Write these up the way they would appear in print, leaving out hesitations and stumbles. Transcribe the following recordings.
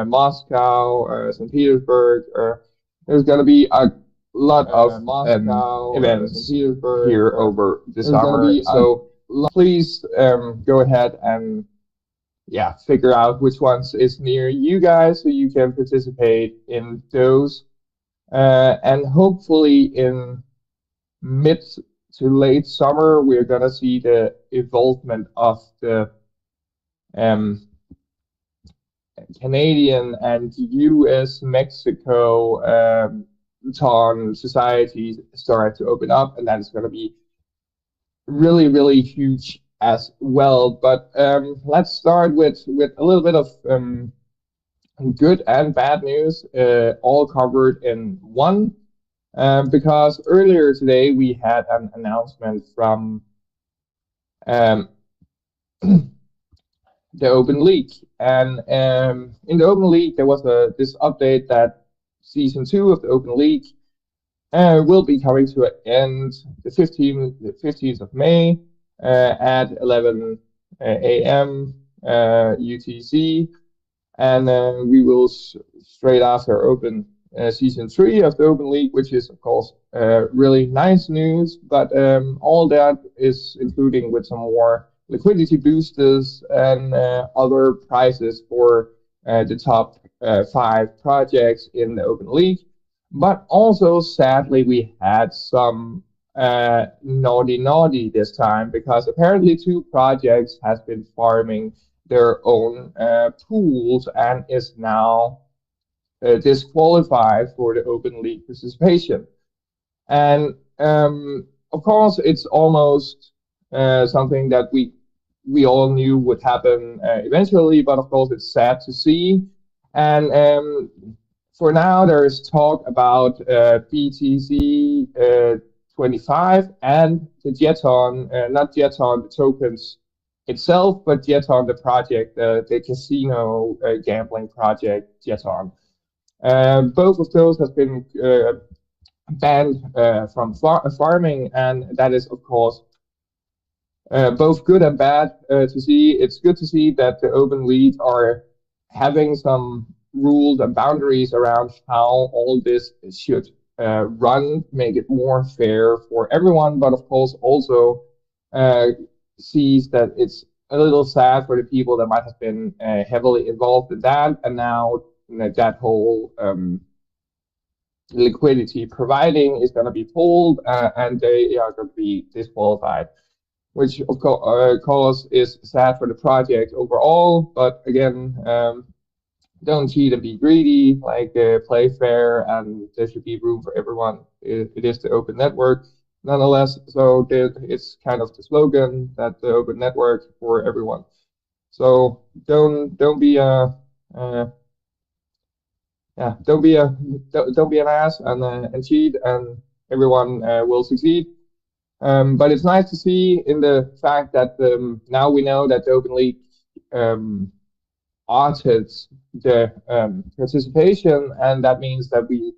Moscow, St. Petersburg. There's going to be a lot of events here over the summer. So please go ahead and figure out which ones is near you guys so you can participate in those. And hopefully in mid to late summer, we're gonna see the evolvement of the um, Canadian and US Mexico ton societies start to open up, and that is gonna be really, really huge as well. But let's start with a little bit of good and bad news, all covered in one. Because earlier today we had an announcement from um, the Open League, and in the Open League there was this update that season two of the Open League will be coming to an end the 15th of May at 11 a.m. UTC, and we will straight after open season three of the Open League, which is of course really nice news. But all that is including with some more liquidity boosters and other prizes for the top five projects in the Open League. But also, sadly, we had some naughty this time because apparently two projects has been farming their own pools and is now disqualified for the Open League participation. And of course, it's almost something that we all knew would happen eventually, but of course, it's sad to see. And for now, there is talk about BTC 25 and the Jeton, not Jeton, the tokens itself, but Jeton, the project, the casino gambling project, Jeton. Both of those has been banned from farming, and that is, of course, both good and bad to see. It's good to see that the Open League are having some rules and boundaries around how all this should run, make it more fair for everyone, but of course also sees that it's a little sad for the people that might have been heavily involved in that, and now that whole liquidity providing is going to be pulled, and they are going to be disqualified, which of course is sad for the project overall. But again, don't cheat and be greedy, like play fair, and there should be room for everyone. It is the open network nonetheless, so it's kind of the slogan that the open network for everyone. So don't be a don't be an ass and cheat, and everyone will succeed. But it's nice to see in the fact that now we know that the Open League audits the participation, and that means that we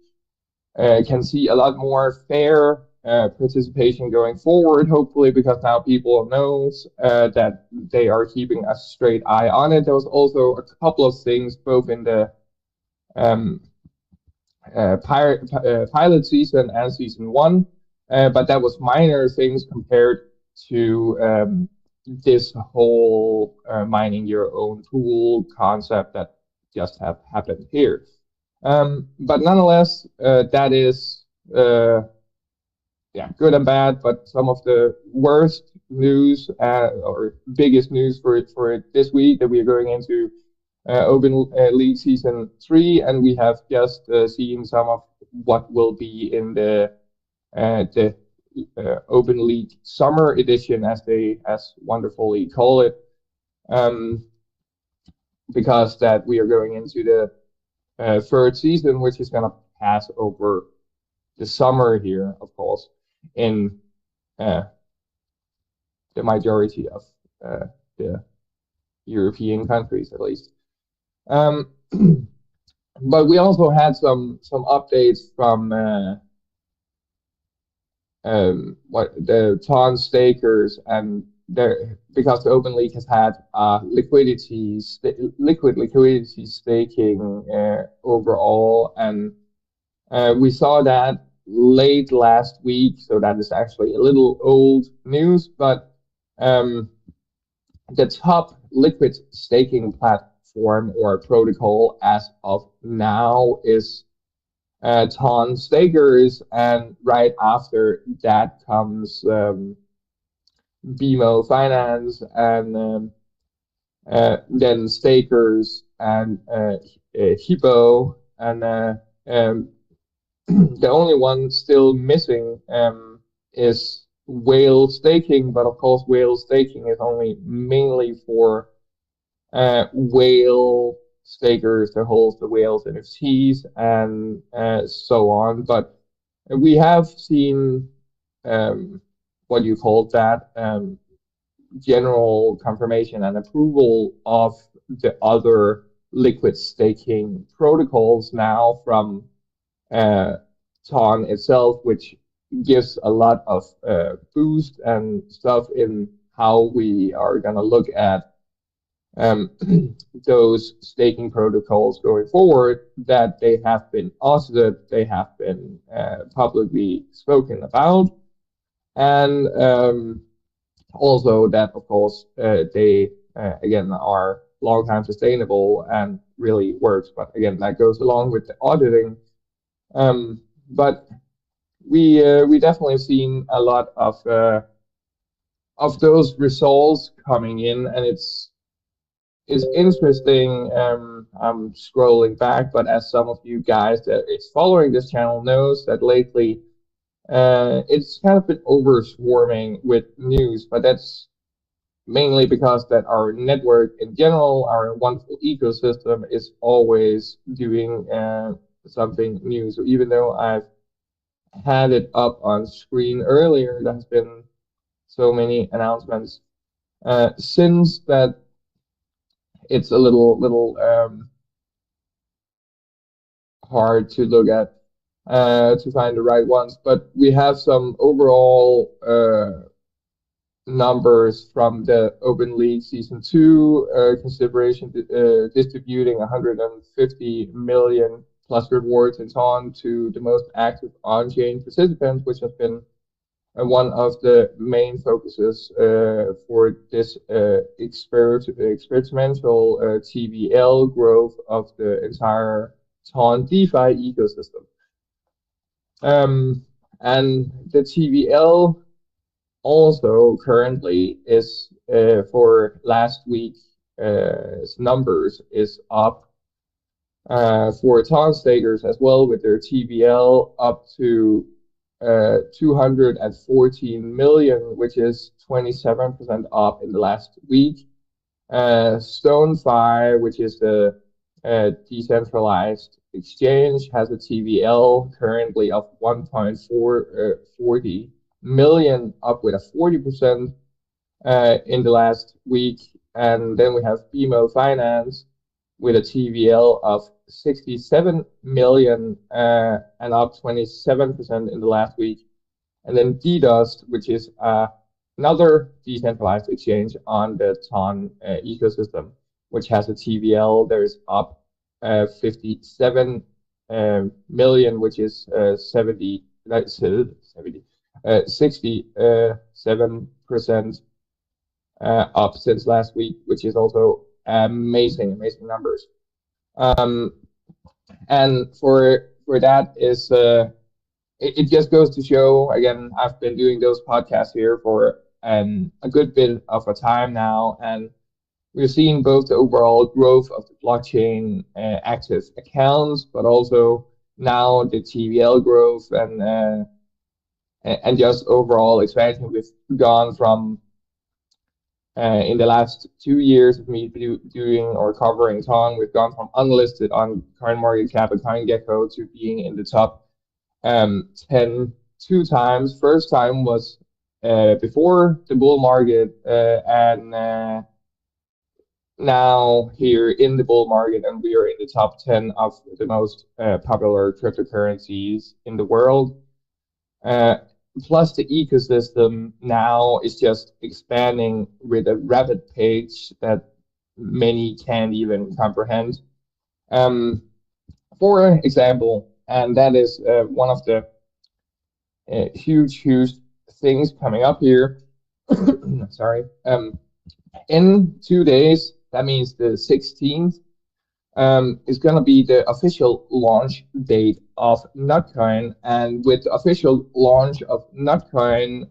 can see a lot more fair participation going forward, hopefully, because now people knows that they are keeping a straight eye on it. There was also a couple of things both in the um, pilot season and season one, but that was minor things compared to this whole mining your own pool concept that just have happened here. But nonetheless, that is good and bad. But some of the worst news or biggest news for this week that we are going into Open League season three, and we have just seen some of what will be in the Open League Summer Edition, as they wonderfully call it, because that we are going into the third season, which is going to pass over the summer here, of course, in the majority of the European countries, at least. But we also had some updates from what the Ton stakers and there because the Open League has had liquid liquidity staking overall, and we saw that late last week, so that is actually a little old news, but um, the top liquid staking platform or protocol as of now is Ton Stakers, and right after that comes BMO Finance, and then Stakers and Hippo, and the only one still missing is whale staking, but of course, whale staking is only mainly for whale stakers that hold the whales NFTs and so on. But we have seen what you call that general confirmation and approval of the other liquid staking protocols now from uh, Ton itself, which gives a lot of boost and stuff in how we are going to look at um, those staking protocols going forward, that they have been audited, they have been publicly spoken about, and also that, of course, they again are long time sustainable and really works. But again, that goes along with the auditing. But we definitely seen a lot of those results coming in, and it's interesting. I'm scrolling back, but as some of you guys that is following this channel knows, that lately it's kind of been over swarming with news, but that's mainly because that our network in general, our wonderful ecosystem, is always doing something new. So even though I've had it up on screen earlier, there has been so many announcements since that it's a little hard to look at to find the right ones. But we have some overall numbers from the Open League Season 2 consideration, distributing 150 million plus rewards and so on to the most active on-chain participants, which has been one of the main focuses for this experimental TVL growth of the entire Ton DeFi ecosystem. And the TVL also currently is for last week numbers is up for Ton stakers as well, with their TVL up to 214 million, which is 27% up in the last week. StoneFi, which is the decentralized exchange, has a TVL currently of 1.40 million, up with a 40% in the last week. And then we have BMO Finance with a TVL of 67 million and up 27% in the last week. And then DDoS, which is another decentralized exchange on the Ton ecosystem, which has a TVL. There's up 57 million, which is 67% up since last week, which is also amazing numbers. And for that is it just goes to show, again, I've been doing those podcasts here for a good bit of a time now, and we're seeing both the overall growth of the blockchain active accounts, but also now the TVL growth and just overall expansion. We've gone from in the last 2 years of me doing or covering Ton, we've gone from unlisted on CoinMarketCap and CoinGecko to being in the top 10 2 times. First time was before the bull market, and now here in the bull market, and we are in the top 10 of the most popular cryptocurrencies in the world. plus the ecosystem now is just expanding with a rapid pace that many can't even comprehend. Um, for example, and that is one of the huge things coming up here. Sorry. In 2 days, that means the 16th, is going to be the official launch date of Nutcoin. And with the official launch of Nutcoin,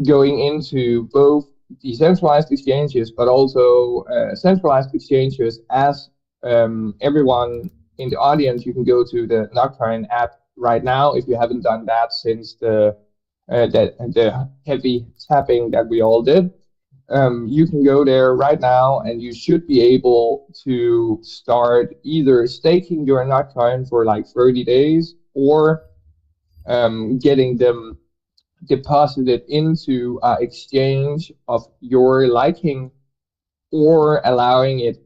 going into both decentralized exchanges, but also centralized exchanges, as everyone in the audience, you can go to the Nutcoin app right now if you haven't done that since the heavy tapping that we all did. You can go there right now and you should be able to start either staking your Nutcoin for like 30 days or getting them deposited into an exchange of your liking, or allowing it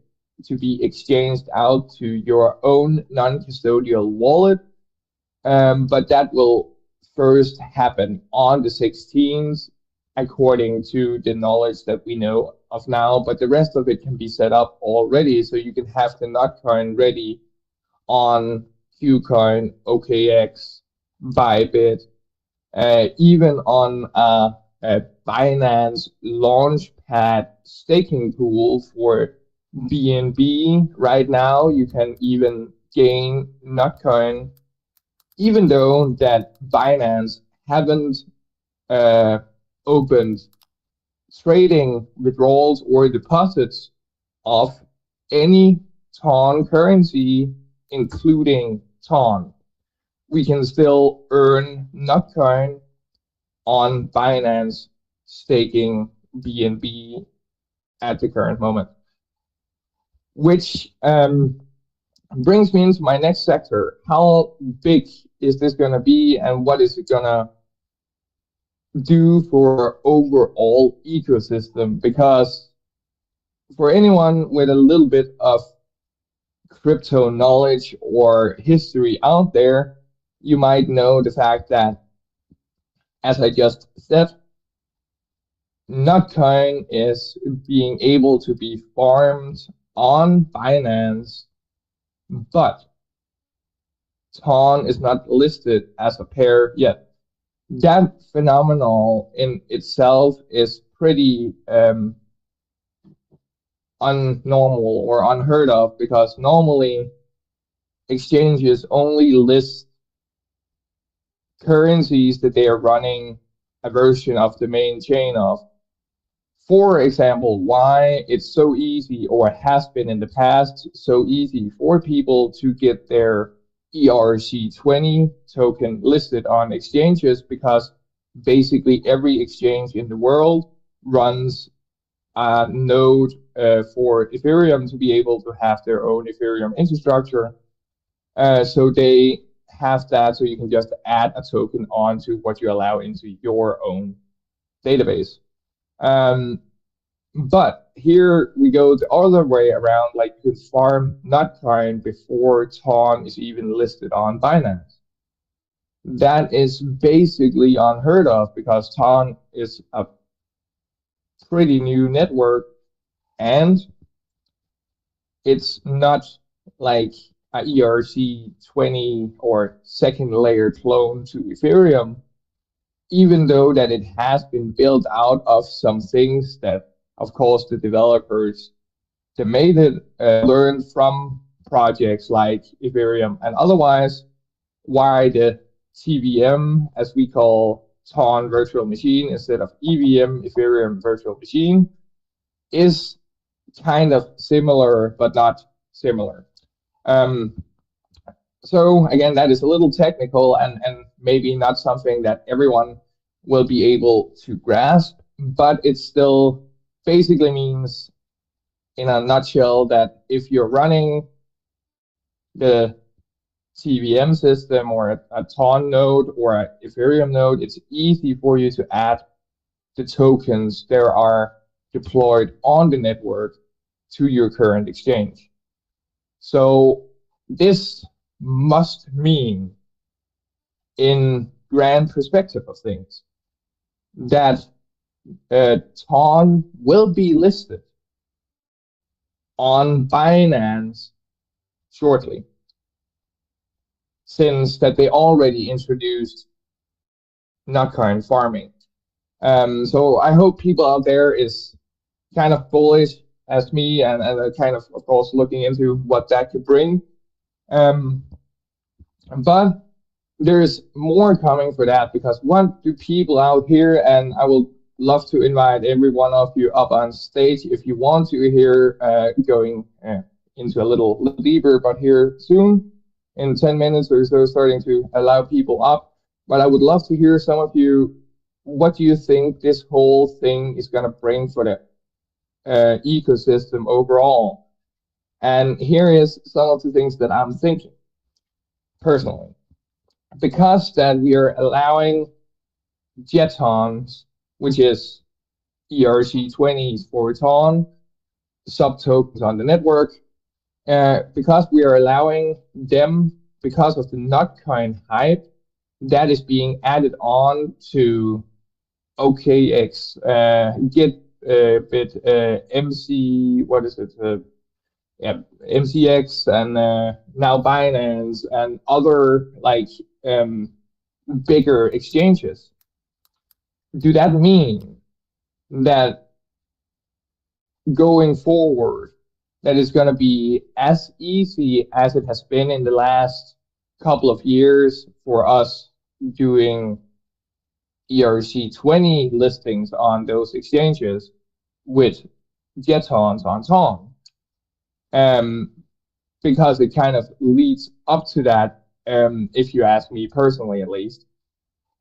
to be exchanged out to your own non-custodial wallet. But that will first happen on the 16th, according to the knowledge that we know of now. But the rest of it can be set up already, so you can have the Nutcoin ready on KuCoin, OKX, Bybit, even on a Binance Launchpad staking pool for BNB. Right now, you can even gain Nutcoin, even though that Binance haven't opened trading withdrawals or deposits of any TON currency, including TON. We can still earn Nutcoin on Binance staking BNB at the current moment. Which brings me into my next sector. How big is this going to be, and what is it going to do for overall ecosystem? Because for anyone with a little bit of crypto knowledge or history out there, you might know the fact that, as I just said, Nutcoin is being able to be farmed on Binance, but TON is not listed as a pair yet. That phenomenon in itself is pretty unnormal or unheard of, because normally exchanges only list currencies that they are running a version of the main chain of. For example, why it's so easy, or has been in the past so easy for people to get their ERC20 token listed on exchanges, because basically every exchange in the world runs a node for Ethereum to be able to have their own Ethereum infrastructure. So they have that, so you can just add a token onto what you allow into your own database. But here we go the other way around, like you can farm Nutcoin before TON is even listed on Binance. That is basically unheard of, because TON is a pretty new network, and it's not like a ERC20 or second layer clone to Ethereum, even though that it has been built out of some things that, of course, the developers that made it learned from projects like Ethereum. And otherwise, why the TVM, as we call TON virtual machine, instead of EVM, Ethereum virtual machine, is kind of similar, but not similar. So again, that is a little technical and maybe not something that everyone will be able to grasp, but it still basically means, in a nutshell, that if you're running the TVM system or a TON node or an Ethereum node, it's easy for you to add the tokens that are deployed on the network to your current exchange. So this must mean, in grand perspective of things, that TON will be listed on Binance shortly, since that they already introduced Nutcoin farming. So I hope people out there is kind of bullish as me, and kind of course, looking into what that could bring. Um, but there's more coming for that, because what do people out here, and I will love to invite every one of you up on stage if you want to hear going into a little deeper, but here soon in 10 minutes or so, starting to allow people up. But I would love to hear some of you, what do you think this whole thing is going to bring for the ecosystem overall? And here is some of the things that I'm thinking personally. Because that we are allowing Jetons, which is ERC20s for TON, sub-tokens on the network, because we are allowing them, because of the Nutcoin hype, that is being added on to OKX, Gitbit, MC, what is it? Yeah, MCX, and now Binance and other like bigger exchanges. Do that mean that going forward, that is going to be as easy as it has been in the last couple of years for us doing ERC20 listings on those exchanges with Jetons on TON? Because it kind of leads up to that, if you ask me personally, at least.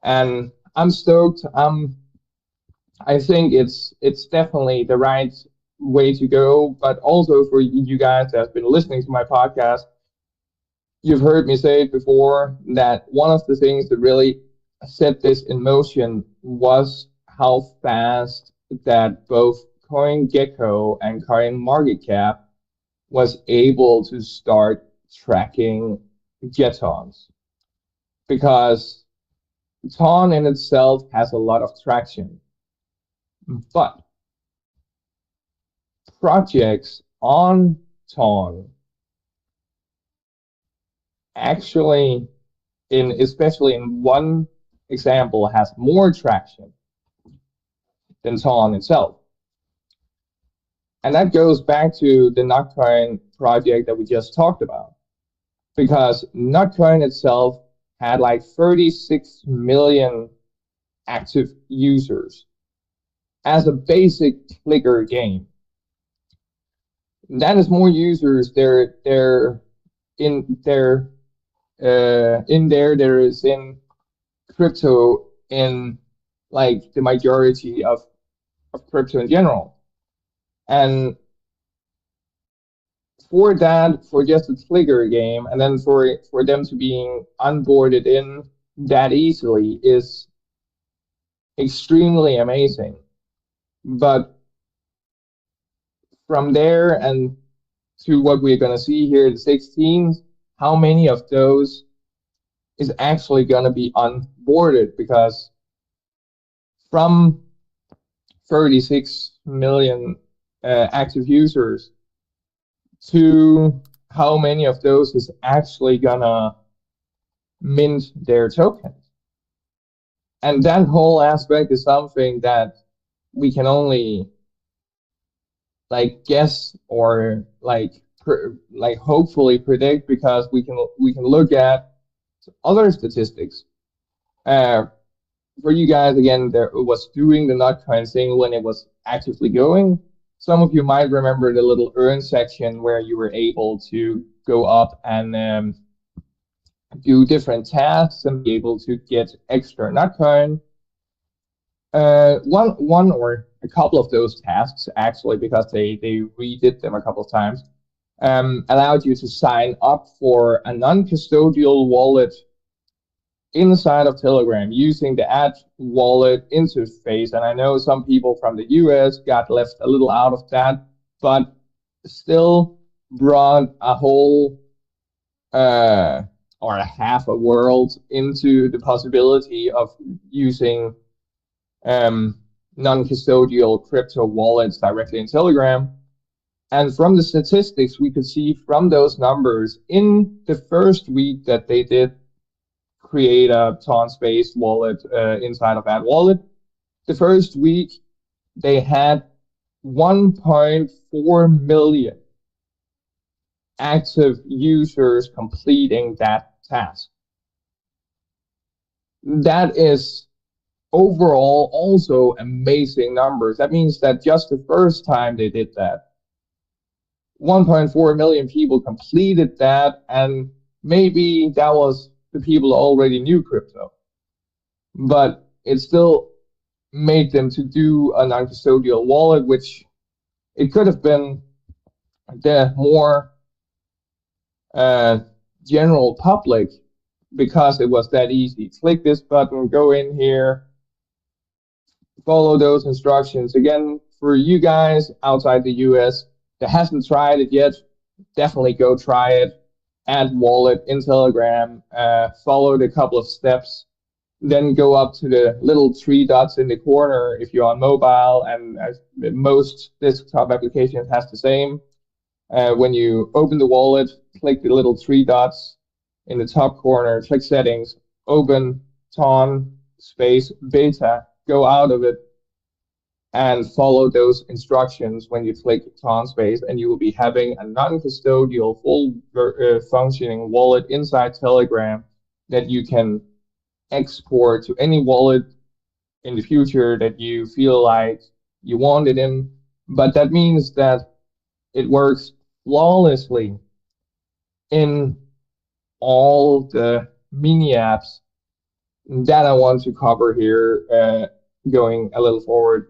And I'm stoked. I think it's definitely the right way to go. But also for you guys that have been listening to my podcast, you've heard me say it before, that one of the things that really set this in motion was how fast that both CoinGecko and CoinMarketCap was able to start tracking Jetons, because TON in itself has a lot of traction, but projects on TON actually, especially in one example, has more traction than TON itself. And that goes back to the Nutcoin project that we just talked about, because Nutcoin itself had like 36 million active users as a basic clicker game. That is more users. They're in there. There is in crypto in like the majority of crypto in general. And for that, for just a clicker game, and then for them to being onboarded in that easily is extremely amazing. But from there and to what we're going to see here, the 16s, how many of those is actually going to be onboarded? Because from 36 million active users, to how many of those is actually gonna mint their tokens? And that whole aspect is something that we can only like guess or like hopefully predict, because we can look at other statistics. For you guys, again, there was doing the Nutcoin thing when it was actively going. Some of you might remember the little earn section where you were able to go up and do different tasks and be able to get extra Nutcoin. One or a couple of those tasks, actually, because they redid them a couple of times, allowed you to sign up for a non-custodial wallet inside of Telegram using the @wallet interface. And I know some people from the US got left a little out of that, but still brought a whole or half a world into the possibility of using um, non-custodial crypto wallets directly in Telegram. And from the statistics, we could see from those numbers in the first week that they did create a Ton-based wallet inside of AddWallet. The first week, they had 1.4 million active users completing that task. That is overall also amazing numbers. That means that just the first time they did that, 1.4 million people completed that, and maybe that was the people who already knew crypto. But it still made them to do a non-custodial wallet, which it could have been the more general public, because it was that easy. Click this button, go in here, follow those instructions. Again, for you guys outside the US that hasn't tried it yet, definitely go try it. Add wallet in Telegram, follow the couple of steps, then go up to the little three dots in the corner if you're on mobile, and as most desktop applications has the same. When you open the wallet, click the little three dots in the top corner, click settings, open Ton space beta, go out of it, and follow those instructions when you click Ton space, and you will be having a non-custodial, full functioning wallet inside Telegram that you can export to any wallet in the future that you feel like you want it in. But that means that it works flawlessly in all the mini apps that I want to cover here, going a little forward.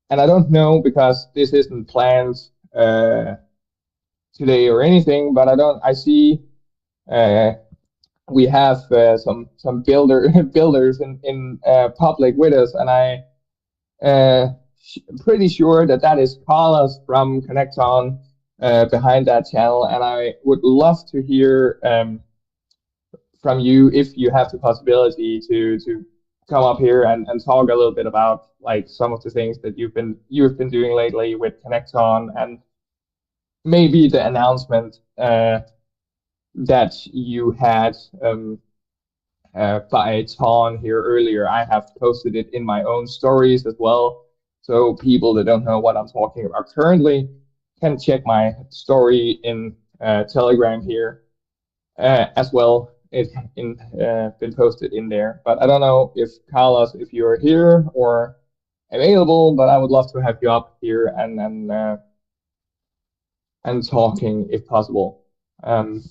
And I don't know, because this isn't planned today or anything, but I see we have some builders in public with us, and I pretty sure that is Carlos from Connecton behind that channel, and I would love to hear from you if you have the possibility to come up here and talk a little bit about like some of the things that you've been doing lately with Connecton, and maybe the announcement that you had by Ton here earlier. I have posted it in my own stories as well, so people that don't know what I'm talking about currently can check my story in Telegram here as well. It's been posted in there. But I don't know if Carlos, if you're here or available, but I would love to have you up here and talking if possible. I'm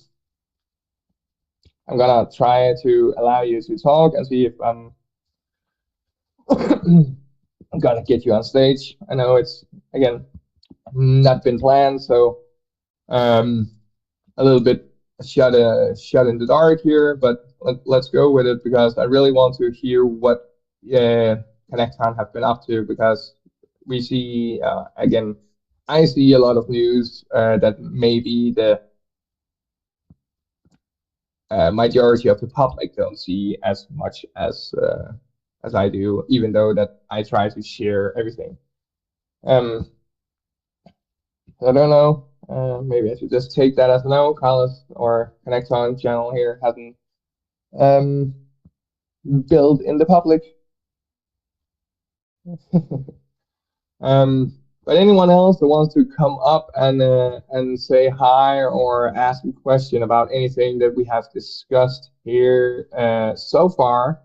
gonna try to allow you to talk and see if I'm gonna get you on stage. I know it's again not been planned, so a little bit shut in the dark here, but let's go with it, because I really want to hear what Connecton have been up to, because we see again, I see a lot of news that maybe the majority of the public don't see as much as I do, even though that I try to share everything. I don't know. Maybe I should just take that as a no. Carlos or Connecton channel here hasn't built in the public. But anyone else that wants to come up and say hi or ask a question about anything that we have discussed here so far,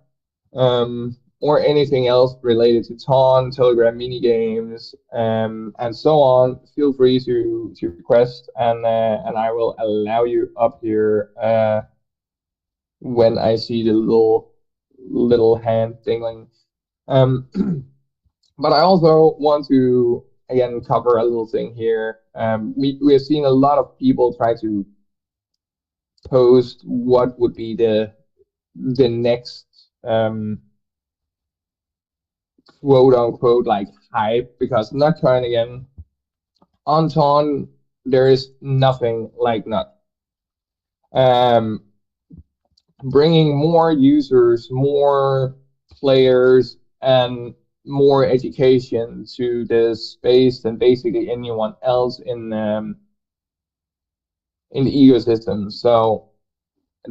or anything else related to Ton, Telegram mini games, and so on, feel free to request, and I will allow you up here when I see the little hand dingling. But I also want to again cover a little thing here. We have seen a lot of people try to post what would be the next quote unquote like hype, because Nutcoin again on Ton, there is nothing like Nut. bringing more users, more players, and more education to this space than basically anyone else in the ecosystem. So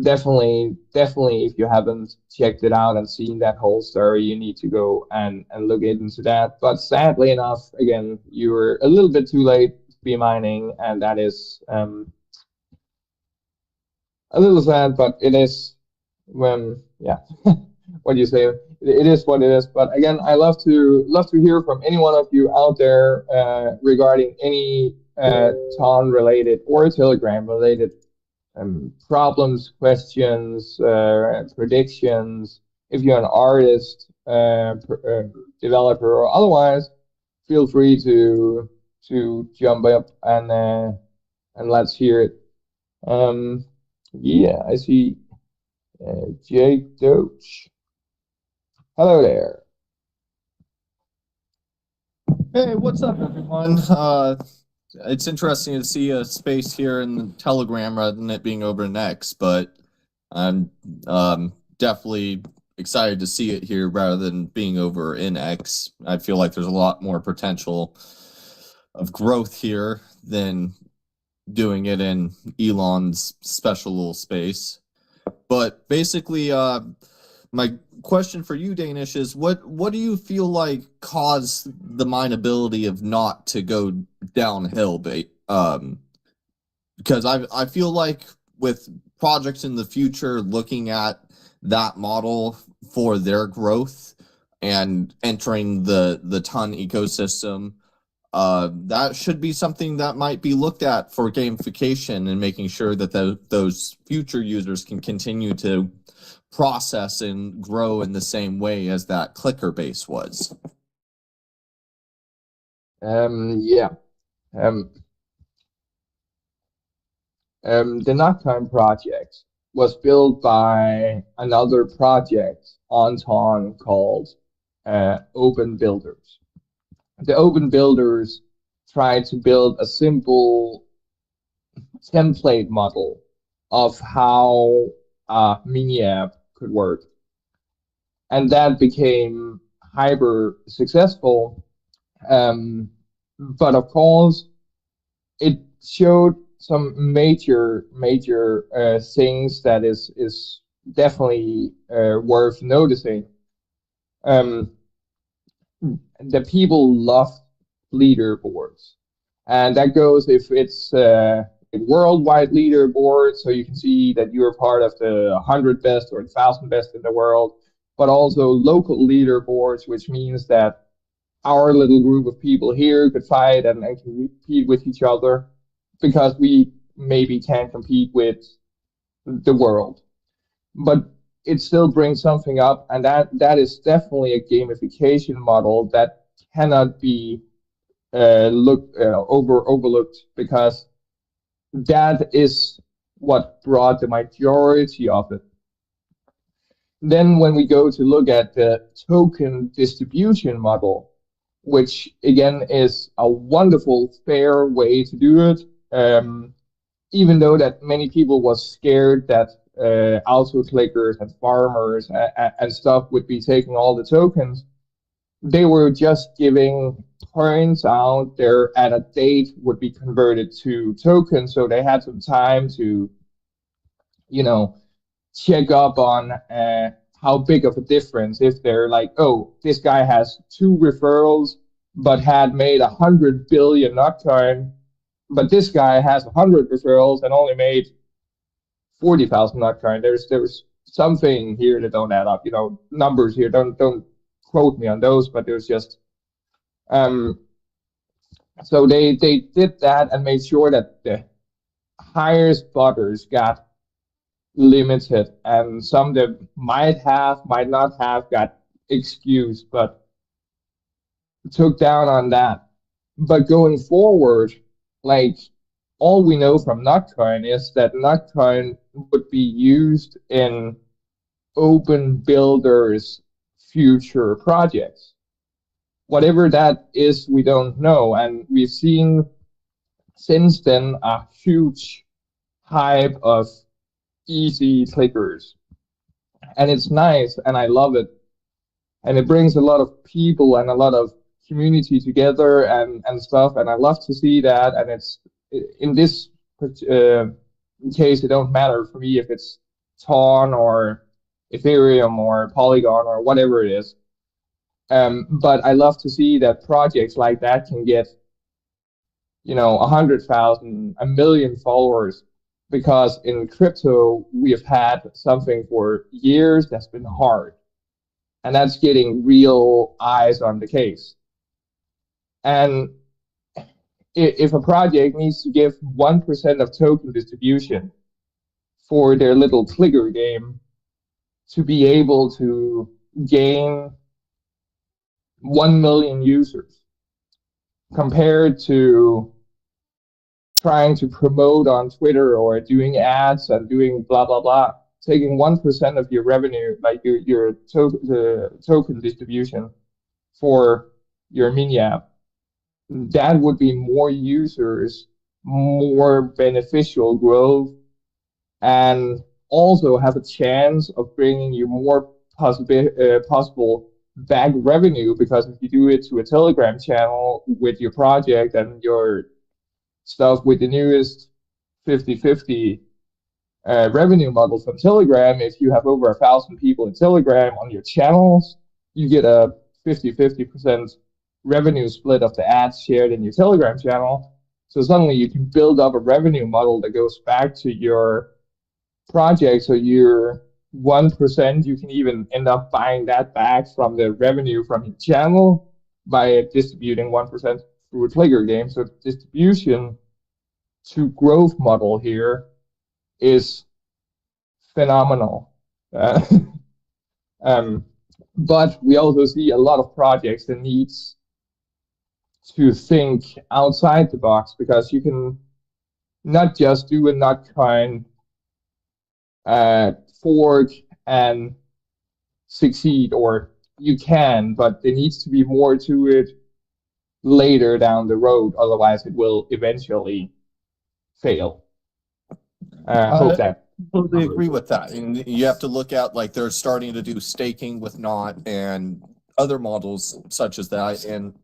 definitely, if you haven't checked it out and seen that whole story, you need to go and look into that. But sadly enough, again, you were a little bit too late to be mining, and that is a little sad, but it is when yeah. What do you say? It is what it is. But again, I love to hear from any one of you out there regarding any Ton related or Telegram related problems, questions, predictions. If you're an artist, developer, or otherwise, feel free to jump up and let's hear it. Um, yeah, I see Jake Doach. Hello there. Hey, what's up, everyone? It's interesting to see a space here in the Telegram rather than it being over in X, but I'm definitely excited to see it here rather than being over in X. I feel like there's a lot more potential of growth here than doing it in Elon's special little space. But basically, my question for you, Danish, is what do you feel like caused the mineability of not to go downhill? Because I feel like with projects in the future looking at that model for their growth and entering the ton ecosystem, that should be something that might be looked at for gamification and making sure that those future users can continue to process and grow in the same way as that clicker base was. Yeah. Um, the Nocturne project was built by another project on Ton called Open Builders. The Open Builders tried to build a simple template model of how a mini app could work. And that became hyper successful. But of course, it showed some major things that is definitely worth noticing. Um, the people love leaderboards, and that goes if it's a worldwide leaderboard, so you can see that you're part of the 100 best or the 1,000 best in the world, but also local leaderboards, which means that our little group of people here could fight and compete with each other because we maybe can't compete with the world. But it still brings something up, and that is definitely a gamification model that cannot be overlooked because that is what brought the majority of it. Then when we go to look at the token distribution model, which again is a wonderful, fair way to do it, even though that many people was scared that auto clickers and farmers and stuff would be taking all the tokens, they were just giving points out there at a date would be converted to tokens, so they had some time to, you know, check up on how big of a difference if they're like, oh, this guy has 2 referrals but had made 100 billion Nocturne, but this guy has 100 referrals and only made 40,000 Nocturne. There's something here that don't add up. You know, numbers here don't quote me on those, but there's just um. So they did that and made sure that the highest butters got limited, and some that might not have got excused, but took down on that. But going forward, like all we know from Nocturne is that Nocturne would be used in open builders future projects. Whatever that is, we don't know, and we've seen since then a huge hype of easy clickers. and it's nice, and I love it, and it brings a lot of people and a lot of community together and stuff, and I love to see that. And it's in this case, it don't matter for me if it's Ton or Ethereum or Polygon or whatever it is. But I love to see that projects like that can get, 100,000, a million followers, because in crypto we have had something for years that's been hard, and that's getting real eyes on the case. And if a project needs to give 1% of token distribution for their little clicker game to be able to gain 1 million users, compared to trying to promote on Twitter or doing ads and doing blah blah blah, taking 1% of your revenue, like your token distribution for your mini app, that would be more users, more beneficial growth, and also have a chance of bringing you more possible back revenue. Because if you do it to a Telegram channel with your project and your stuff with the newest 50/50 revenue model from Telegram, if you have over 1,000 people in Telegram on your channels, you get a 50/50% revenue split of the ads shared in your Telegram channel. So suddenly you can build up a revenue model that goes back to your project. So your 1%, you can even end up buying that back from the revenue from your channel by distributing 1% through a clicker game. So distribution to growth model here is phenomenal. Um, but we also see a lot of projects that needs to think outside the box, because you can not just do a Notcoin fork and succeed, or you can, but there needs to be more to it later down the road. Otherwise, it will eventually fail. Hope that. Totally agree with that. And you have to look at, like, they're starting to do staking with Knot and other models such as that. And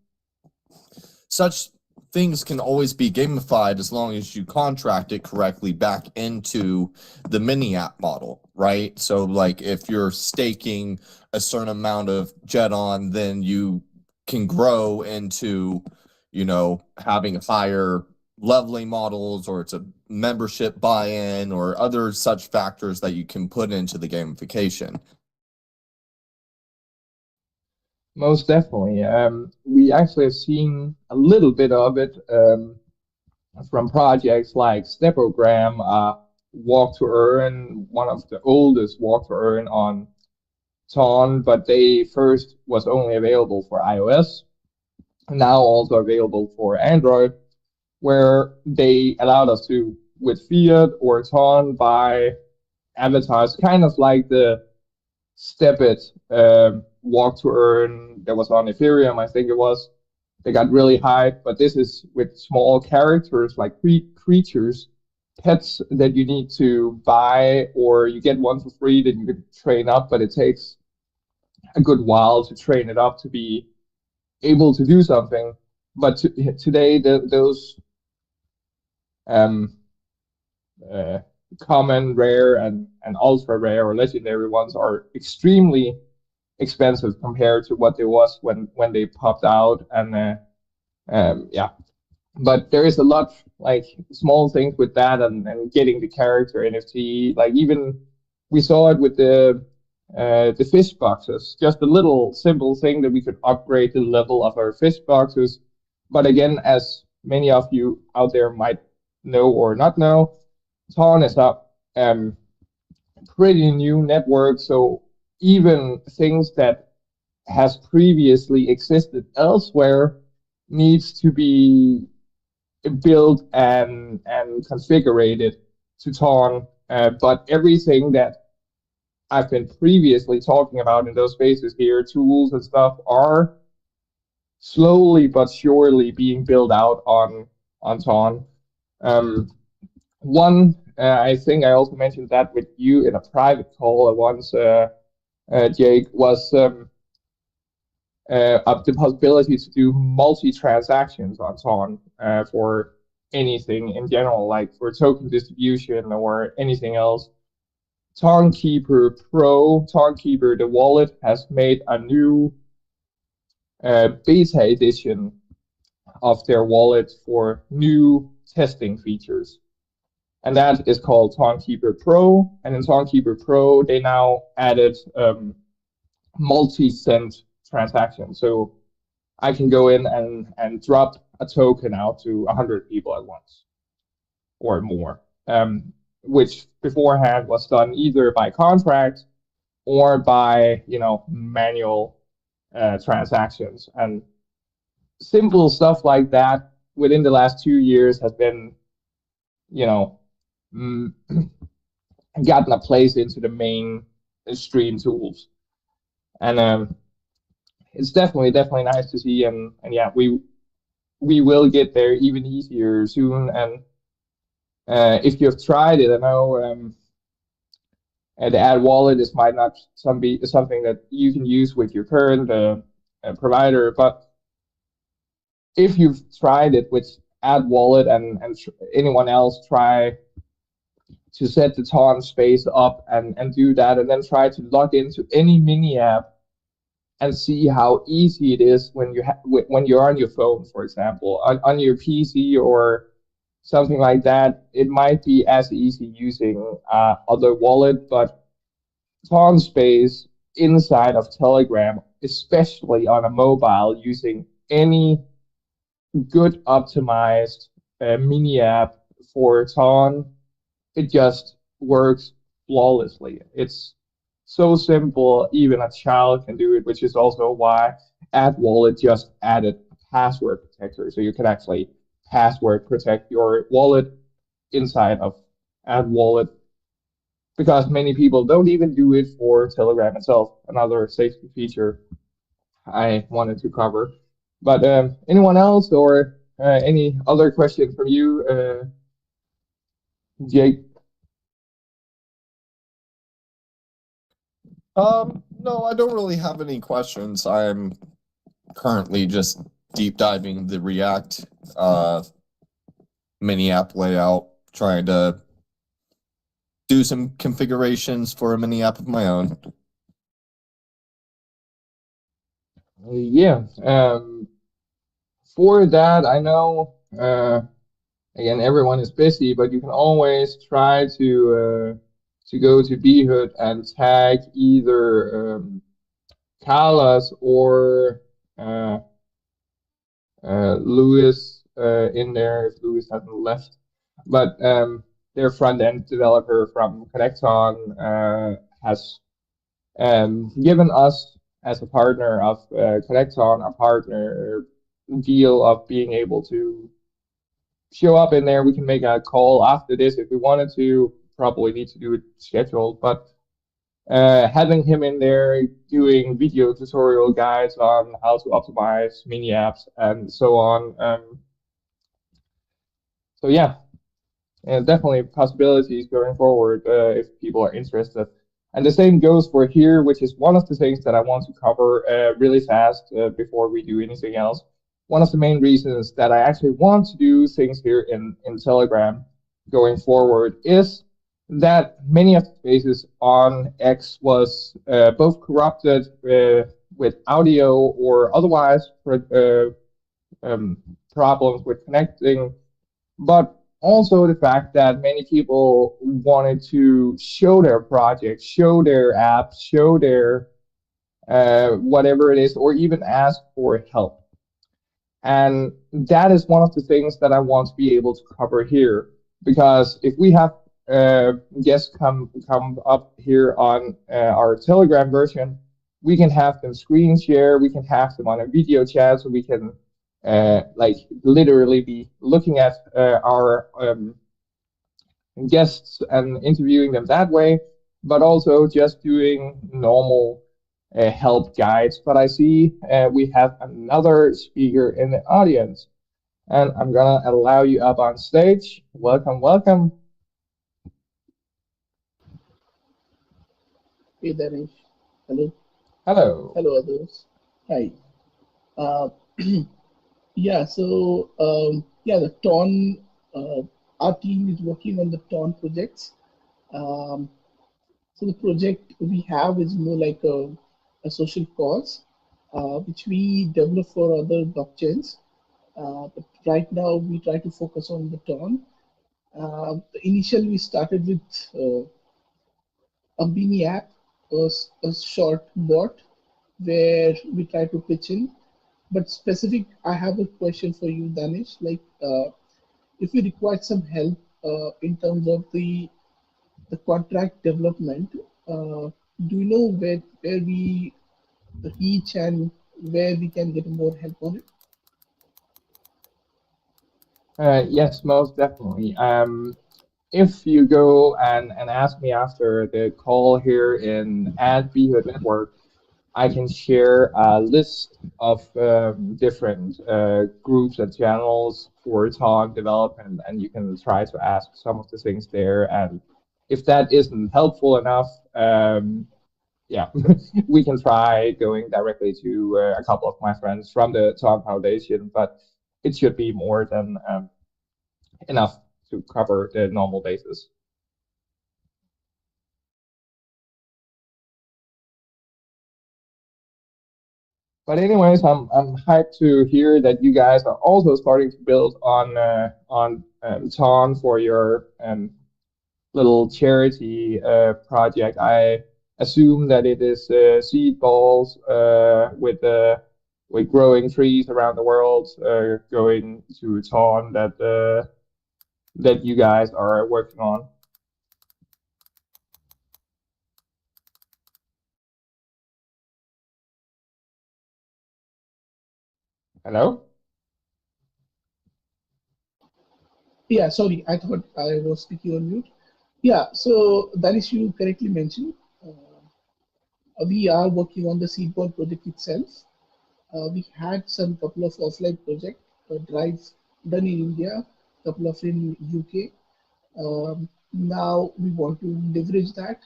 such things can always be gamified as long as you contract it correctly back into the mini app model, right? So, like, if you're staking a certain amount of JETON, then you can grow into, having higher leveling models, or it's a membership buy-in, or other such factors that you can put into the gamification. Most definitely. We actually have seen a little bit of it from projects like Stepogram, Walk to Earn, one of the oldest Walk to Earn on Ton, but they first was only available for iOS, now also available for Android, where they allowed us to, with Fiat or Ton, buy avatars, kind of like the StepIt Walk to Earn that was on Ethereum, I think it was. They got really hyped, but this is with small characters, like creatures, pets that you need to buy, or you get one for free that you can train up, but it takes a good while to train it up to be able to do something. But today, those um, uh, common, rare, and ultra rare or legendary ones are extremely expensive compared to what it was when they popped out. And yeah, but there is a lot, like, small things with that, and getting the character NFT. Like, even we saw it with the fish boxes, just a little simple thing that we could upgrade the level of our fish boxes. But again, as many of you out there might know or not know, Ton is a pretty new network, so even things that has previously existed elsewhere needs to be built and configured to Ton. But everything that I've been previously talking about in those spaces here, tools and stuff, are slowly but surely being built out on Ton. One, I think I also mentioned that with you in a private call once, Jake, was of the possibility to do multi-transactions on Ton for anything in general, like for token distribution or anything else. Townkeeper Pro, Townkeeper the wallet, has made a new beta edition of their wallet for new testing features. And that is called Townkeeper Pro. And in Townkeeper Pro, they now added multi-cent transactions. So I can go in and drop a token out to 100 people at once or more, which beforehand was done either by contract or by manual transactions. And simple stuff like that within the last 2 years has been gotten a place into the mainstream tools. And it's definitely nice to see, and yeah, we will get there even easier soon. And if you've tried it, I know the ad wallet is might not be something that you can use with your current provider, but if you've tried it with ad wallet and anyone else try to set the Ton space up and do that, and then try to log into any mini app and see how easy it is when you're on your phone, for example, on your PC or something like that. It might be as easy using other wallet, but Ton space inside of Telegram, especially on a mobile, using any good optimized mini app for Ton, it just works flawlessly. It's so simple, even a child can do it, which is also why AdWallet just added a password protector. So you can actually password protect your wallet inside of AdWallet, because many people don't even do it for Telegram itself. Another safety feature I wanted to cover. But anyone else or any other question from you, Jake? No, I don't really have any questions. I'm currently just deep diving the React mini app layout, trying to do some configurations for a mini app of my own. Yeah. For that, I know again everyone is busy, but you can always try to go to Bhoot and tag either Carlos or Lewis in there if Lewis hasn't left. But their front end developer from Connecton has given us as a partner of Connecton a partner deal of being able to show up in there. We can make a call after this if we wanted to. Probably need to do it scheduled, but having him in there doing video tutorial guides on how to optimize mini apps and so on. So yeah, and definitely possibilities going forward if people are interested. And the same goes for here, which is one of the things that I want to cover really fast before we do anything else. One of the main reasons that I actually want to do things here in Telegram going forward is that many of the spaces on X was both corrupted with audio or otherwise problems with connecting, but also the fact that many people wanted to show their project, show their app, show their whatever it is, or even ask for help. And that is one of the things that I want to be able to cover here, because if we have guests come up here on our Telegram version, we can have them screen share, we can have them on a video chat, so we can like literally be looking at our guests and interviewing them that way, but also just doing normal help guides. But I see we have another speaker in the audience, and I'm gonna allow you up on stage. Welcome, welcome. Hey Danish. Hello. Hello. Hello others. Hi. Uh, yeah, so yeah, the Ton our team is working on the Ton projects. Um, so the project we have is more like a social cause, which we develop for other blockchains. But right now we try to focus on the Ton. Initially we started with a mini app, a short bot where we try to pitch in. But specific, I have a question for you, Danish. Like, if you require some help in terms of the contract development, do you know where we reach and where we can get more help on it? Yes, most definitely. If you go and ask me after the call here in at Behood Network, I can share a list of different groups and channels for talk development, and you can try to ask some of the things there. And if that isn't helpful enough, yeah, we can try going directly to a couple of my friends from the Talk Foundation, but it should be more than enough to cover the normal basis. But anyways, I'm hyped to hear that you guys are also starting to build on Ton for your little charity project. I assume that it is seed balls with growing trees around the world going to Ton that you guys are working on. Hello? Yeah, sorry, I thought I was speaking on mute. Yeah, so Danish, you correctly mentioned we are working on the Seedball project itself. We had some couple of offline project drives done in India, couple of in UK. Now we want to leverage that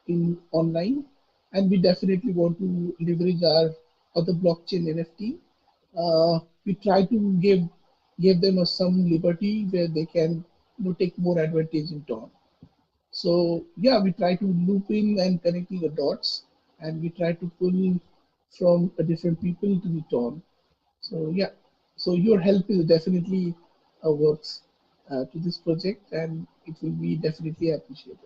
in online, and we definitely want to leverage our other blockchain NFT. We try to give them some liberty where they can take more advantage in turn. So yeah, we try to loop in and connecting the dots, and we try to pull from a different people to the turn. So yeah, so your help is definitely works to this project, and it will be definitely appreciated.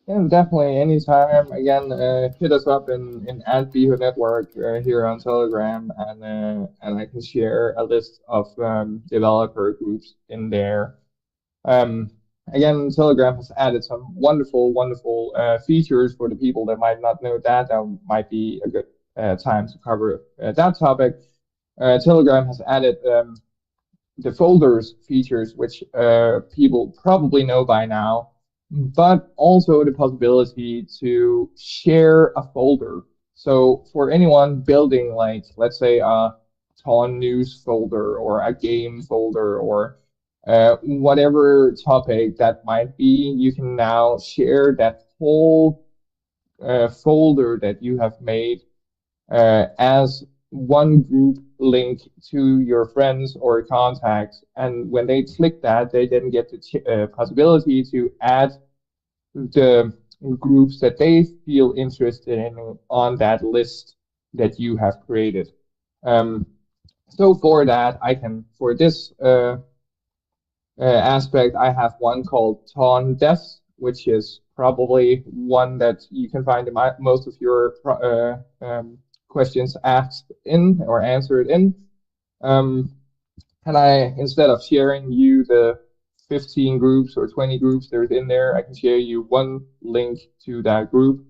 Yeah, definitely. Anytime. Again, hit us up in at Beho Network here on Telegram, and I can share a list of developer groups in there. Um, Again, Telegram has added some wonderful features for the people that might not know that. That might be a good time to cover that topic. Telegram has added the folders features, which people probably know by now, but also the possibility to share a folder. So for anyone building, like, let's say a Ton news folder or a game folder or whatever topic that might be, you can now share that whole folder that you have made as one group link to your friends or contacts. And when they click that, they then get the possibility to add the groups that they feel interested in on that list that you have created. Um, so for that, for this aspect, I have one called Ton Devs, which is probably one that you can find in most of your questions asked in or answered in. Um, and instead of sharing you the 15 groups or 20 groups there's in there, I can share you one link to that group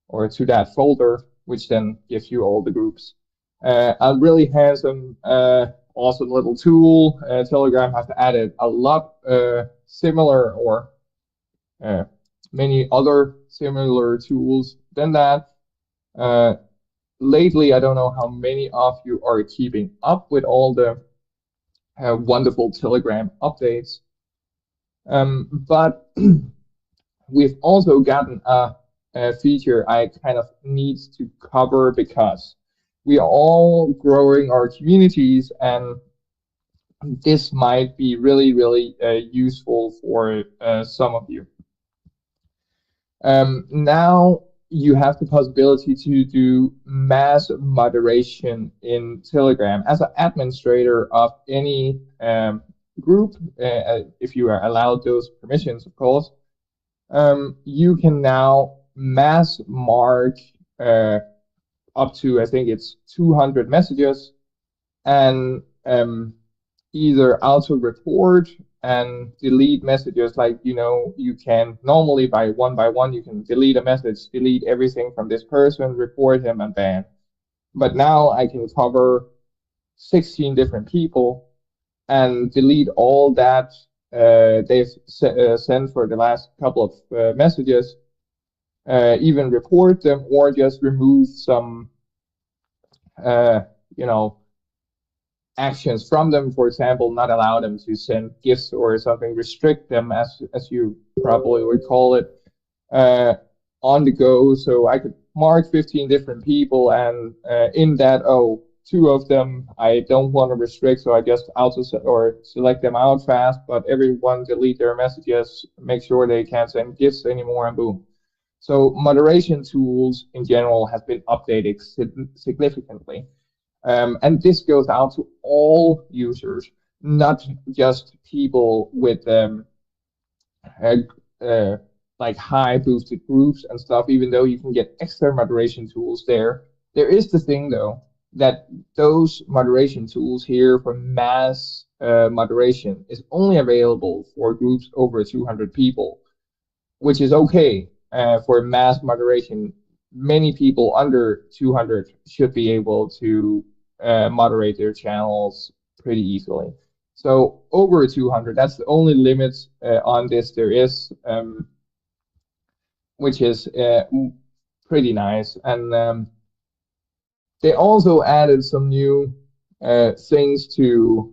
or to that folder, which then gives you all the groups. A really handsome, awesome little tool. Telegram has added a lot similar or uh, many other similar tools than that. Uh, Lately, I don't know how many of you are keeping up with all the wonderful Telegram updates. But we've also gotten a feature I kind of need to cover because we are all growing our communities, and this might be really, really useful for some of you. Now you have the possibility to do mass moderation in Telegram as an administrator of any group, if you are allowed those permissions, of course. You can now mass mark up to, I think it's 200 messages, and either auto report and delete messages. Like, you can normally by one you can delete a message, delete everything from this person, report him, and ban. But now I can cover 16 different people and delete all that they've sent for the last couple of messages, even report them, or just remove some actions from them. For example, not allow them to send gifts or something, restrict them, as you probably would call it, on the go. So I could mark 15 different people, and in that, 2 of them I don't want to restrict, so I just select them out fast, but everyone delete their messages, make sure they can't send gifts anymore, and boom. So moderation tools in general have been updated significantly. And this goes out to all users, not just people with like high boosted groups and stuff, even though you can get extra moderation tools there. There is the thing, though, that those moderation tools here for mass moderation is only available for groups over 200 people, which is okay for mass moderation. Many people under 200 should be able to moderate their channels pretty easily. So over 200, that's the only limit on this there is, which is pretty nice. And they also added some new things to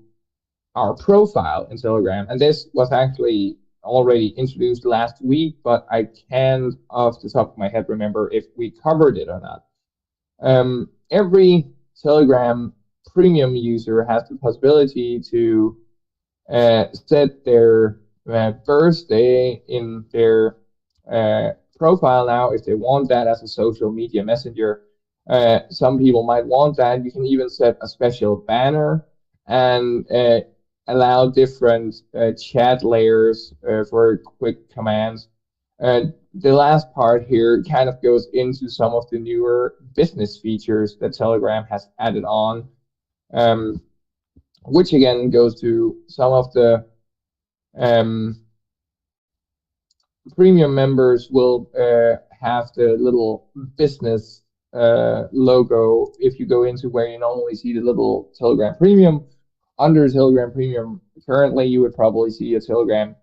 our profile in Telegram, and this was actually already introduced last week, but I can't off the top of my head remember if we covered it or not. Every Telegram premium user has the possibility to set their birthday in their profile now, if they want that as a social media messenger. Some people might want that. You can even set a special banner and allow different chat layers for quick commands. The last part here kind of goes into some of the newer business features that Telegram has added on, which again goes to some of the premium members will have the little business logo. If you go into where you normally see the little Telegram Premium, under Telegram Premium currently you would probably see a Telegram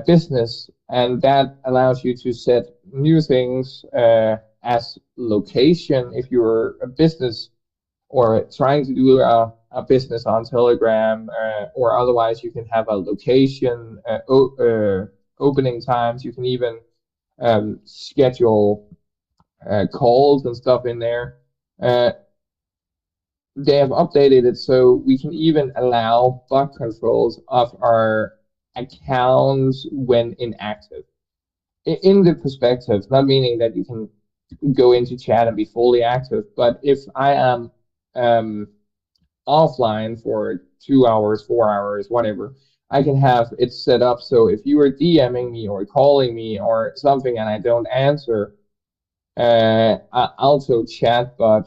business, and that allows you to set new things as location if you're a business or trying to do a business on Telegram, or otherwise you can have a location, opening times. You can even schedule calls and stuff in there. They have updated it so we can even allow bot controls of our accounts when inactive. In the perspective, not meaning that you can go into chat and be fully active, but if I am offline for 2 hours, 4 hours, whatever, I can have it set up so if you are DMing me or calling me or something and I don't answer, Auto chatbot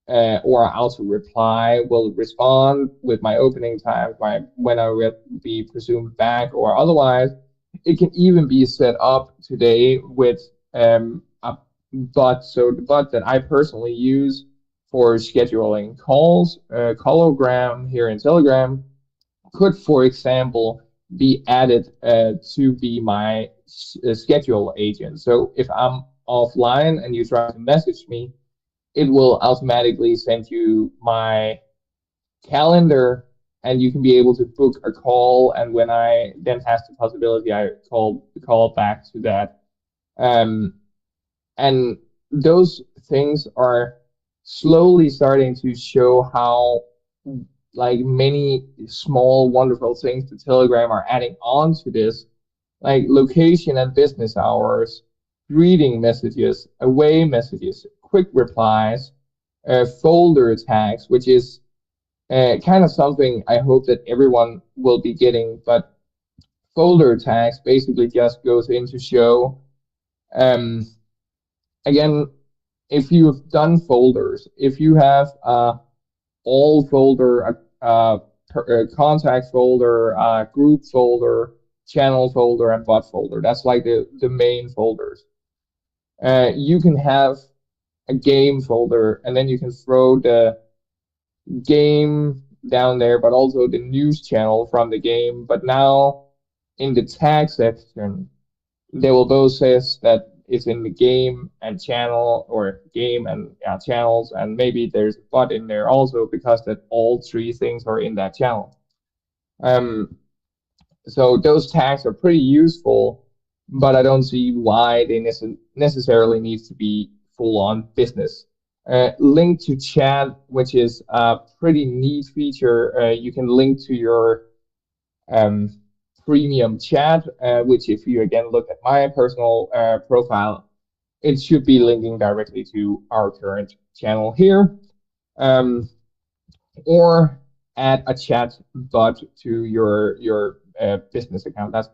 or Auto reply will respond with my opening time, when I will be presumed back, or otherwise. It can even be set up today with a bot. So the bot that I personally use for scheduling calls, Cologram here in Telegram, could, for example, be added to be my schedule agent. So if I'm offline and you try to message me, it will automatically send you my calendar and you can be able to book a call, and when I then has the possibility, I call back to that. And those things are slowly starting to show how like many small wonderful things the Telegram are adding on to this, like location and business hours, greeting messages, away messages, quick replies, folder tags, which is kind of something I hope that everyone will be getting. But folder tags basically just goes in to show, again, if you've done folders, if you have all folder, contact folder, group folder, channel folder, and bot folder, that's like the main folders. You can have a game folder, and then you can throw the game down there, but also the news channel from the game. But now in the tag section, they will both say that it's in the game and channel, or game and channels, and maybe there's a bot in there also, because that all three things are in that channel. So those tags are pretty useful, but I don't see why they necessarily need to be full-on business. Link to chat, which is a pretty neat feature. You can link to your premium chat, which if you again look at my personal profile, it should be linking directly to our current channel here. Or add a chat bot to your business account. That's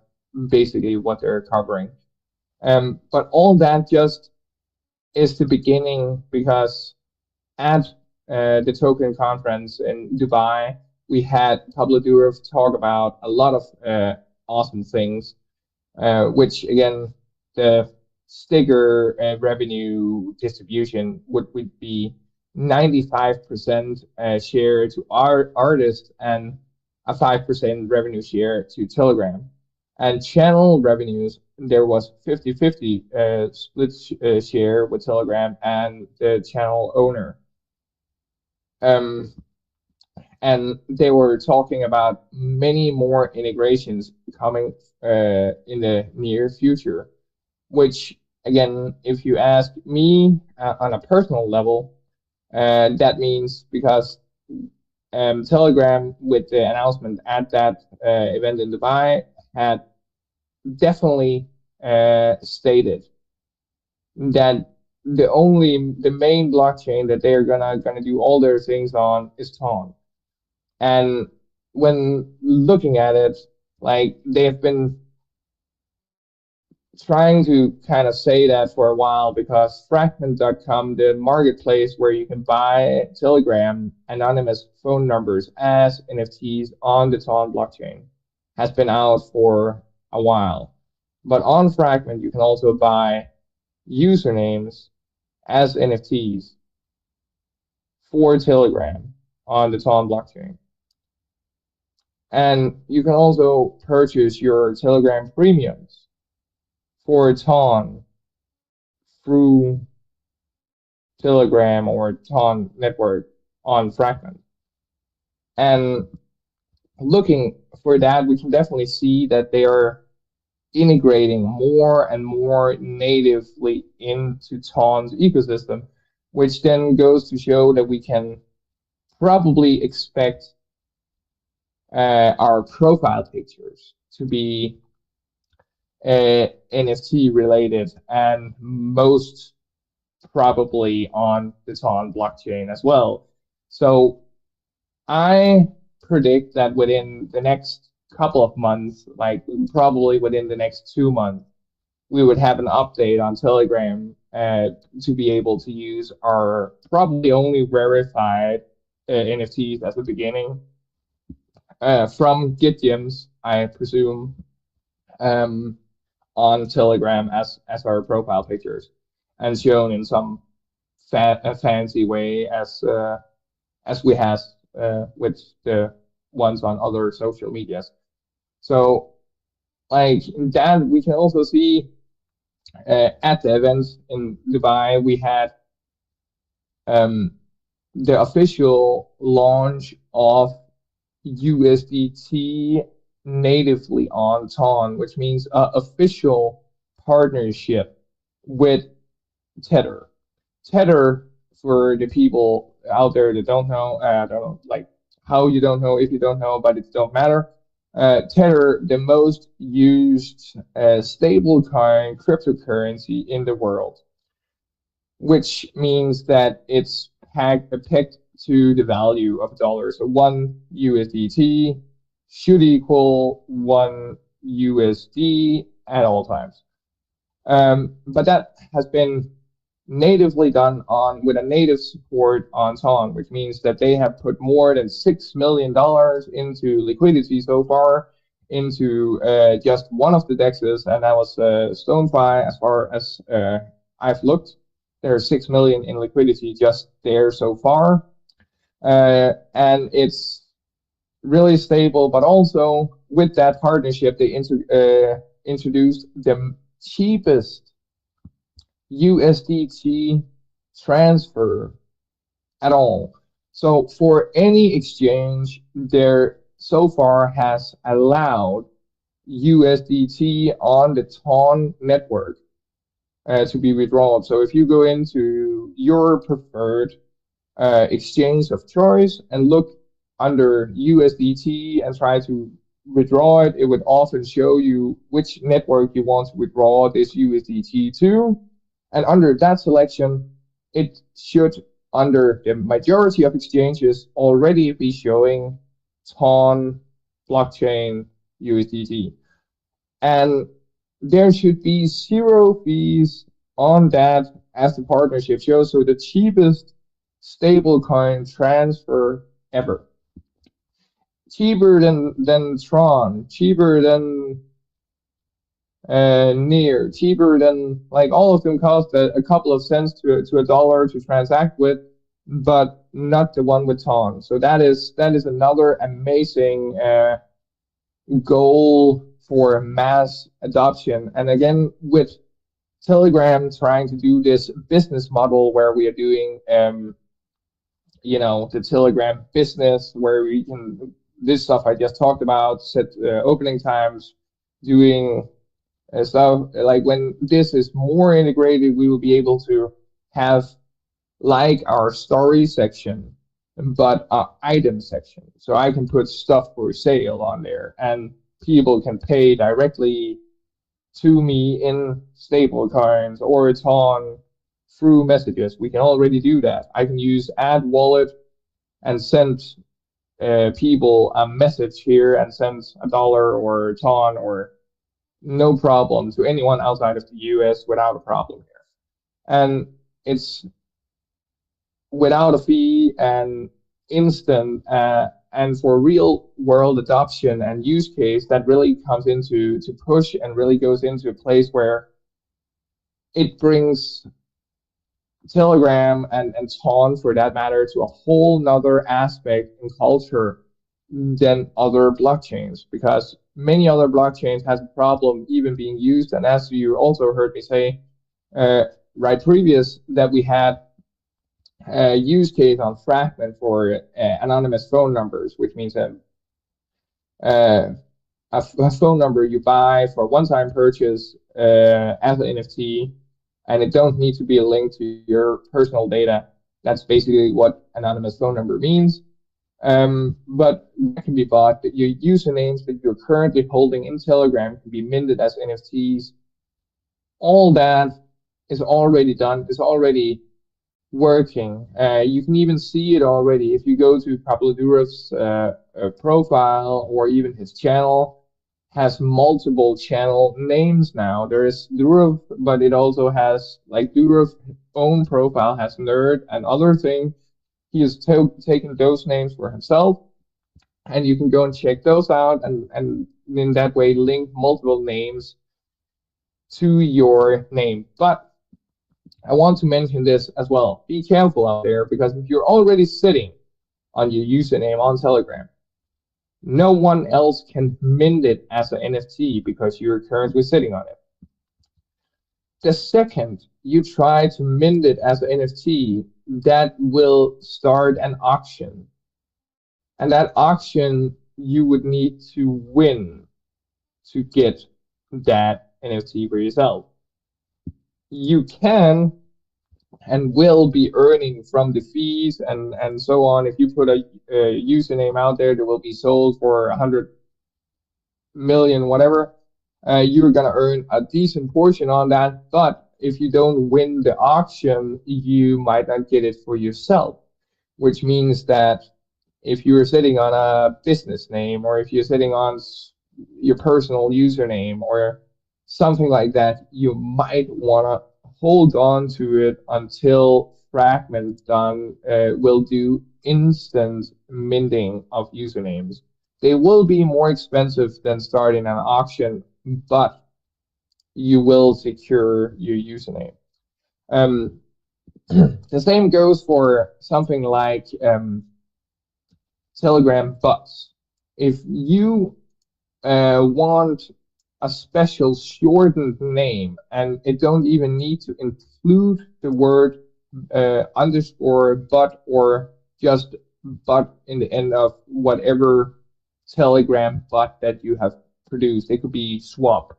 basically what they're covering. But all that just is the beginning, because at the token conference in Dubai, we had Pablo Durov talk about a lot of awesome things, which again, the sticker revenue distribution would be 95% share to our artists and a 5% revenue share to Telegram. And channel revenues, there was 50-50 split share with Telegram and the channel owner. And they were talking about many more integrations coming in the near future, which again, if you ask me on a personal level, that means, because Telegram, with the announcement at that event in Dubai, had definitely stated that the main blockchain that they're gonna do all their things on is Ton. And when looking at it, like, they've been trying to kind of say that for a while, because Fragment.com, the marketplace where you can buy Telegram anonymous phone numbers as NFTs on the Ton blockchain, has been out for a while. But on Fragment, you can also buy usernames as NFTs for Telegram on the Ton blockchain. And you can also purchase your Telegram premiums for Ton through Telegram or Ton network on Fragment. And looking for that, we can definitely see that they are integrating more and more natively into Ton's ecosystem, which then goes to show that we can probably expect our profile pictures to be NFT related, and most probably on the Ton blockchain as well. So I predict that within the next couple of months, like probably within the next 2 months, we would have an update on Telegram to be able to use our probably only verified NFTs at the beginning from GitGems, I presume, on Telegram as our profile pictures, and shown in some fancy way as we have with the ones on other social medias. So like that, we can also see at the event in Dubai, we had the official launch of USDT natively on Ton, which means official partnership with Tether. Tether, for the people out there that don't know, I don't know, like how you don't know if you don't know, but it don't matter. Tether, the most used stablecoin cryptocurrency in the world, which means that it's pegged to the value of a dollar. So 1 USDT should equal 1 USD at all times. But that has been natively done on with a native support on Ton, which means that they have put more than $6 million into liquidity so far into just one of the dexes, and that was StoneFi. As far as I've looked, there's 6 million in liquidity just there so far, and it's really stable. But also with that partnership, they introduced the cheapest USDT transfer at all. So for any exchange, there so far has allowed USDT on the Ton network to be withdrawn. So if you go into your preferred exchange of choice and look under USDT and try to withdraw it, it would often show you which network you want to withdraw this USDT to. And under that selection, it should, under the majority of exchanges, already be showing Ton blockchain USDT. And there should be 0 fees on that, as the partnership shows. So the cheapest stablecoin transfer ever. Cheaper than Tron, cheaper than Near, cheaper than, like, all of them cost a couple of cents to a dollar to transact with, but not the one with Ton. So that is another amazing goal for mass adoption. And again, with Telegram trying to do this business model where we are doing the Telegram business, where we can, this stuff I just talked about, set opening times, doing stuff like, when this is more integrated, we will be able to have like our story section, but an item section. So I can put stuff for sale on there, and people can pay directly to me in stable coins or Ton through messages. We can already do that. I can use add wallet and send people a message here and send a dollar or Ton, or no problem, to anyone outside of the US without a problem here. And it's without a fee and instant, and for real world adoption and use case, that really comes into push and really goes into a place where it brings Telegram and Ton, for that matter, to a whole nother aspect in culture than other blockchains, because many other blockchains has a problem even being used. And as you also heard me say right previous, that we had a use case on Fragment for anonymous phone numbers, which means a phone number you buy for a one-time purchase as an NFT, and it don't need to be a link to your personal data. That's basically what anonymous phone number means. But that can be bought. Your usernames that you're currently holding in Telegram can be minted as NFTs. All that is already done. It's already working. You can even see it already if you go to Pablo Durov's profile, or even his channel has multiple channel names now. There is Durov, but it also has, like, Durov's own profile has Nerd and other thing. He has taken those names for himself, and you can go and check those out, and in that way link multiple names to your name. But I want to mention this as well. Be careful out there, because if you're already sitting on your username on Telegram, no one else can mint it as an NFT because you're currently sitting on it. The second you try to mint it as an NFT, that will start an auction. and that auction you would need to win to get that NFT for yourself. You can and will be earning from the fees and so on. If you put a username out there that will be sold for 100 million, whatever, you're gonna earn a decent portion on that. But if you don't win the auction, you might not get it for yourself, which means that if you're sitting on a business name, or if you're sitting on your personal username or something like that, you might want to hold on to it until Fragment will do instant minting of usernames. They will be more expensive than starting an auction, but you will secure your username. The same goes for something like Telegram bots. If you want a special shortened name, and it don't even need to include the word underscore bot or just bot in the end of whatever Telegram bot that you have produced. It could be swap,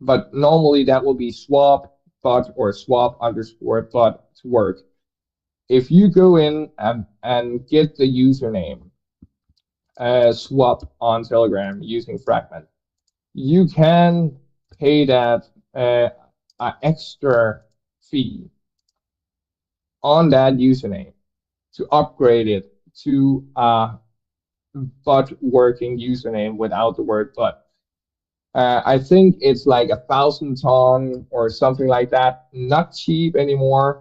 but normally that will be swap bot or swap underscore bot to work. If you go in and get the username swap on Telegram using Fragment, you can pay that an extra fee on that username to upgrade it to a bot working username without the word but. I think it's like 1,000 ton or something like that. Not cheap anymore,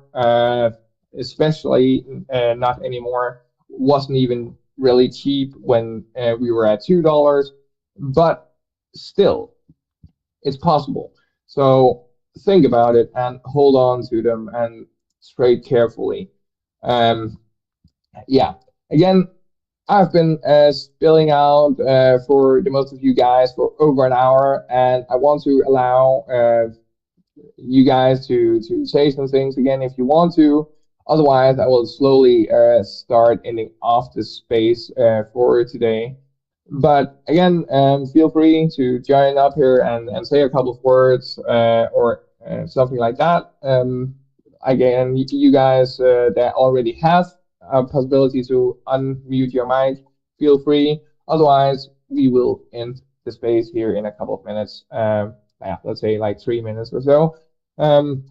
especially not anymore. Wasn't even really cheap when we were at $2, but still, it's possible. So think about it and hold on to them and trade carefully. Yeah, again, I've been spilling out for the most of you guys for over an hour, and I want to allow you guys to say some things again if you want to. Otherwise, I will slowly start ending off the space for today. But again, feel free to join up here and say a couple of words or something like that. Again, you guys that already have a possibility to unmute your mic, feel free. Otherwise, we will end the space here in a couple of minutes. Yeah, let's say like 3 minutes or so.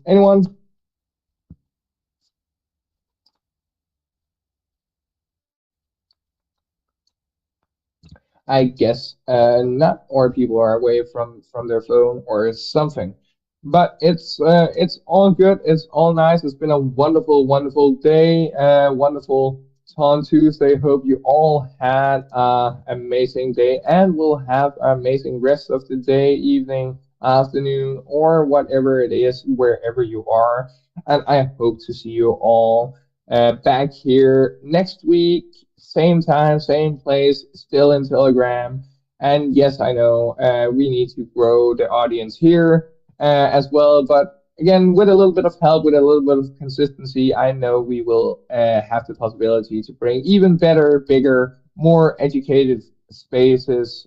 Anyone? I guess not, or people are away from their phone or something. But it's all good. It's all nice. It's been a wonderful day. Wonderful Ton Tuesday. Hope you all had an amazing day and will have an amazing rest of the day, evening, afternoon, or whatever it is, wherever you are. And I hope to see you all back here next week, same time, same place, still in Telegram. And yes, I know we need to grow the audience here as well. But again, with a little bit of help, with a little bit of consistency, I know we will have the possibility to bring even better, bigger, more educated spaces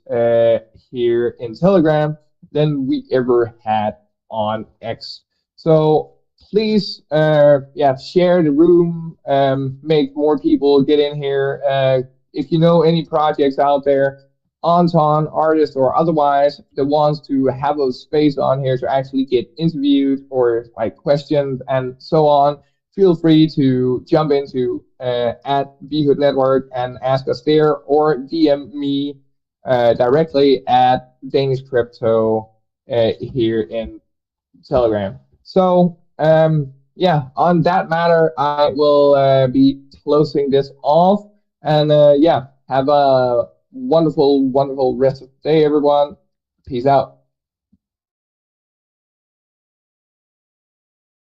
here in Telegram than we ever had on X. So please, yeah, share the room, make more people get in here. If you know any projects out there, Anton, artists or otherwise, that wants to have a space on here to actually get interviewed or like questions and so on, feel free to jump into at Bhood Network and ask us there, or DM me directly at Danish Crypto here in Telegram. So yeah, on that matter, I will be closing this off, and yeah, have a wonderful rest of the day, everyone. Peace out.